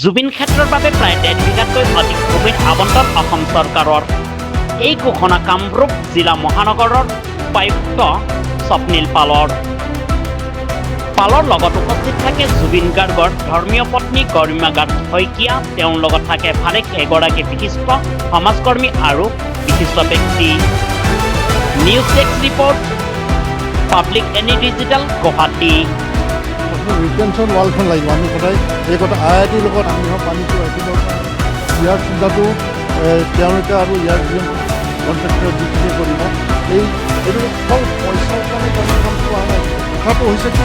জুবিন ক্ষেত্ৰৰ বাবে প্ৰায় 1.5 বিঘাতকৈ অধিক ভূমিৰ আবণ্টন অসম চৰকাৰৰ। এই ঘোষণা কামৰূপ জিলা মহানগৰৰ উপায়ুক্ত স্বপ্নীল পালৰ লগত উপস্থিত থাকে জুবিন গাৰ্গৰ ধৰ্মীয় পত্নী গৰিমা গাৰ্গ শইকীয়া। তেওঁৰ লগত থাকে ভালেক এগৰাকী বিশিষ্ট সমাজকৰ্মী আৰু বিশিষ্ট ব্যক্তি। নিউজ ডেস্ক ৰিপৰ্ট, পাব্লিক এনি ডিজিটেল, গুৱাহাটী। ৰিটেনশ্যন ৱালখন লাগিব। আমি সদায় এই কথা IITৰ লগত আমি পানীটো ৰাখিব ইয়াৰ চিন্তাটো তেওঁলোকে আৰু ইয়াৰ যি কণ্ট্ৰেক্টৰ যিখিনি কৰিব এইটো অকল পইচাৰ কাৰণে কামটো অহা নাই। কথাটো হৈছে কি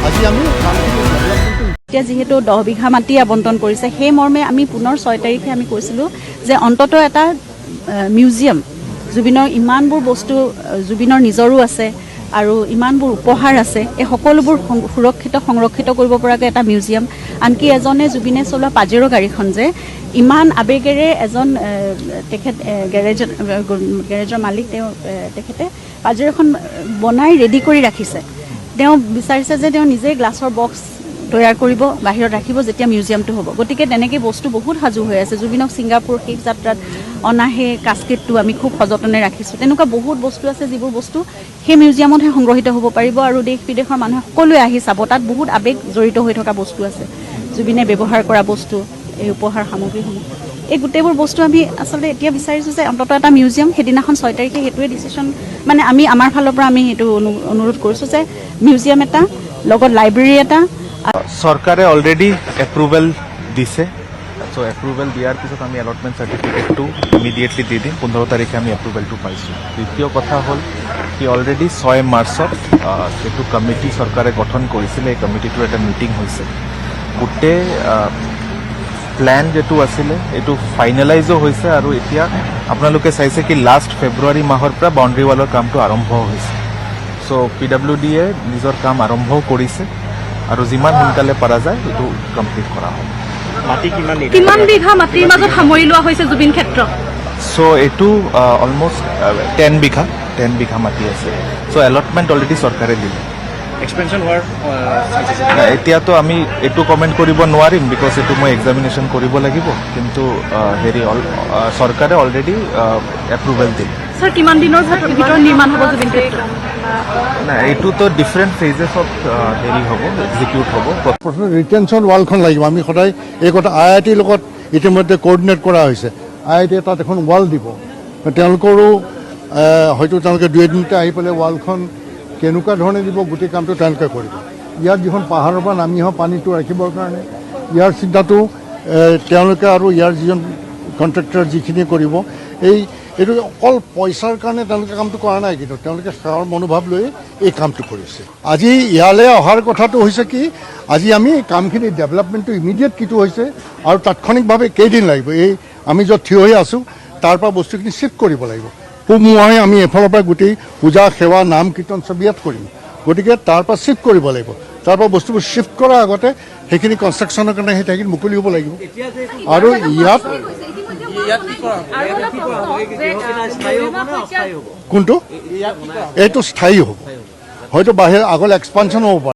আজি আমি কামখিনি ডেভেলপমেণ্টটো এতিয়া যিহেতু 10 বিঘা মাটি আবণ্টন কৰিছে সেই মৰ্মে আমি পুনৰ 6 তাৰিখে আমি কৈছিলোঁ যে অন্ততঃ এটা মিউজিয়াম, জুবিনৰ ইমানবোৰ বস্তু জুবিনৰ নিজৰো আছে আৰু ইমানবোৰ উপহাৰ আছে, এই সকলোবোৰ সুৰক্ষিত সংৰক্ষিত কৰিব পৰাকৈ এটা মিউজিয়াম। আনকি এজনে জুবিনে চলোৱা পাজেৰো গাড়ীখন যে ইমান আৱেগেৰে এজন তেখেত গেৰেজৰ মালিক তেখেতে পাজেৰোখন বনাই ৰেডি কৰি ৰাখিছে। তেওঁ বিচাৰিছে যে তেওঁ নিজে গ্লাছৰ বক্স তৈয়াৰ কৰিব, বাহিৰত ৰাখিব যেতিয়া মিউজিয়ামটো হ'ব। গতিকে তেনেকৈ বস্তু বহুত সাজু হৈ আছে। জুবিনক ছিংগাপুৰ শেষ যাত্ৰাত অনা সেই কাস্কেটটো আমি খুব সযতনে ৰাখিছোঁ। তেনেকুৱা বহুত বস্তু আছে যিবোৰ বস্তু সেই মিউজিয়ামতহে সংগ্ৰহিত হ'ব পাৰিব আৰু দেশ বিদেশৰ মানুহে সকলোৱে আহি চাব। তাত বহুত আৱেগ জড়িত হৈ থকা বস্তু আছে, জুবিনে ব্যৱহাৰ কৰা বস্তু, এই উপহাৰ সামগ্ৰীসমূহ, এই গোটেইবোৰ বস্তু আমি আচলতে এতিয়া বিচাৰিছোঁ যে অন্ততঃ এটা মিউজিয়াম। সেইদিনাখন 6 তাৰিখে সেইটোৱে ডিচিশ্যন, মানে আমি আমাৰ ফালৰ পৰা আমি সেইটো অনুৰোধ কৰিছোঁ যে মিউজিয়াম এটা লগত লাইব্ৰেৰী এটা। চৰকাৰে অলৰেডি এপ্ৰুভেল দিছে। চ' এপ্ৰুভেল দিয়াৰ পিছত আমি এলটমেণ্ট চাৰ্টিফিকেটটো ইমিডিয়েটলি দি দিম। 15 তাৰিখে আমি এপ্ৰুভেলটো পাইছোঁ। দ্বিতীয় কথা হ'ল কি অলৰেডি 6 মাৰ্চত যিটো কমিটি চৰকাৰে গঠন কৰিছিলে, এই কমিটিটোৰ এটা মিটিং হৈছে। গোটেই প্লেন যিটো আছিলে এইটো ফাইনেলাইজো হৈছে আৰু এতিয়া আপোনালোকে চাইছে কি লাষ্ট ফেব্ৰুৱাৰী মাহৰ পৰা বাউণ্ডেৰী ৱালৰ কামটো আৰম্ভ হৈছে। চ' PWDয়ে নিজৰ কাম আৰম্ভও কৰিছে আৰু যিমান সোনকালে পৰা যায় এইটো কমপ্লিট কৰা হ'ব। কিমান বিঘা মাটিৰ মাজত সামৰি লোৱা হৈছে জুবিন ক্ষেত্ৰ? চ' এইটো অলমষ্ট 10 বিঘা মাটি আছে। চ' এলটমেণ্ট অলৰেডি চৰকাৰে দিলে। এক্সপেনশ্যন হোৱাৰ এতিয়াতো আমি এইটো কমেণ্ট কৰিব নোৱাৰিম, বিকজ এইটো মই এক্সামিনেশ্যন কৰিব লাগিব। কিন্তু চৰকাৰে অলৰেডি এপ্ৰুভেল দিলে। ছাৰ, কিমান দিনৰ ভিতৰত নিৰ্মাণ হ'ব জুবিন ক্ষেত্ৰ? নাই, এইটোতো ডিফাৰেণ্ট ফেজেছত হ'ব, এক্সিকিউট হ'ব। প্ৰথমে ৰিটেনশ্যন ৱালখন লাগিব। আমি সদায় এই কথা IITৰ লগত ইতিমধ্যে কোঅৰ্ডিনেট কৰা হৈছে। IITয়ে তাত এখন ৱাল দিব। তেওঁলোকৰো হয়তো তেওঁলোকে 2 এদিনতে আহি পেলাই ৱালখন কেনেকুৱা ধৰণে দিব গোটেই কামটো তেওঁলোকে কৰিব। ইয়াত যিখন পাহাৰৰ পৰা নামি অহা পানীটো ৰাখিবৰ কাৰণে ইয়াৰ চিন্তাটো তেওঁলোকে আৰু ইয়াৰ যিজন কণ্ট্ৰেক্টৰ যিখিনি কৰিব এইটো অকল পইচাৰ কাৰণে তেওঁলোকে কামটো কৰা নাই, কিন্তু তেওঁলোকে সেৱাৰ মনোভাৱ লৈ এই কামটো কৰিছে। আজি ইয়ালৈ অহাৰ কথাটো হৈছে কি আজি আমি কামখিনি ডেভেলপমেণ্টটো ইমিডিয়েট কিটো হৈছে আৰু তাৎক্ষণিকভাৱে কেইদিন লাগিব, এই আমি য'ত থিয় হৈ আছোঁ তাৰ পৰা বস্তুখিনি চিফ্ট কৰিব লাগিব। পুমুৱাই আমি এফালৰ পৰা গোটেই পূজা সেৱা নাম কীৰ্তন চব ইয়াত কৰিম। গতিকে তাৰ পৰা চিফ্ট কৰিব লাগিব। তাৰ পৰা বস্তুবোৰ চিফ্ট কৰাৰ আগতে সেইখিনি কনষ্ট্ৰাকশ্যনৰ কাৰণে সেই ঠাইখিনি মুকলি হ'ব লাগিব। আৰু ইয়াত কোনটো এইটো স্থায়ী হ'ব, হয়তো বাহিৰ আগলৈ এক্সপানশ্যন হ'ব পাৰে।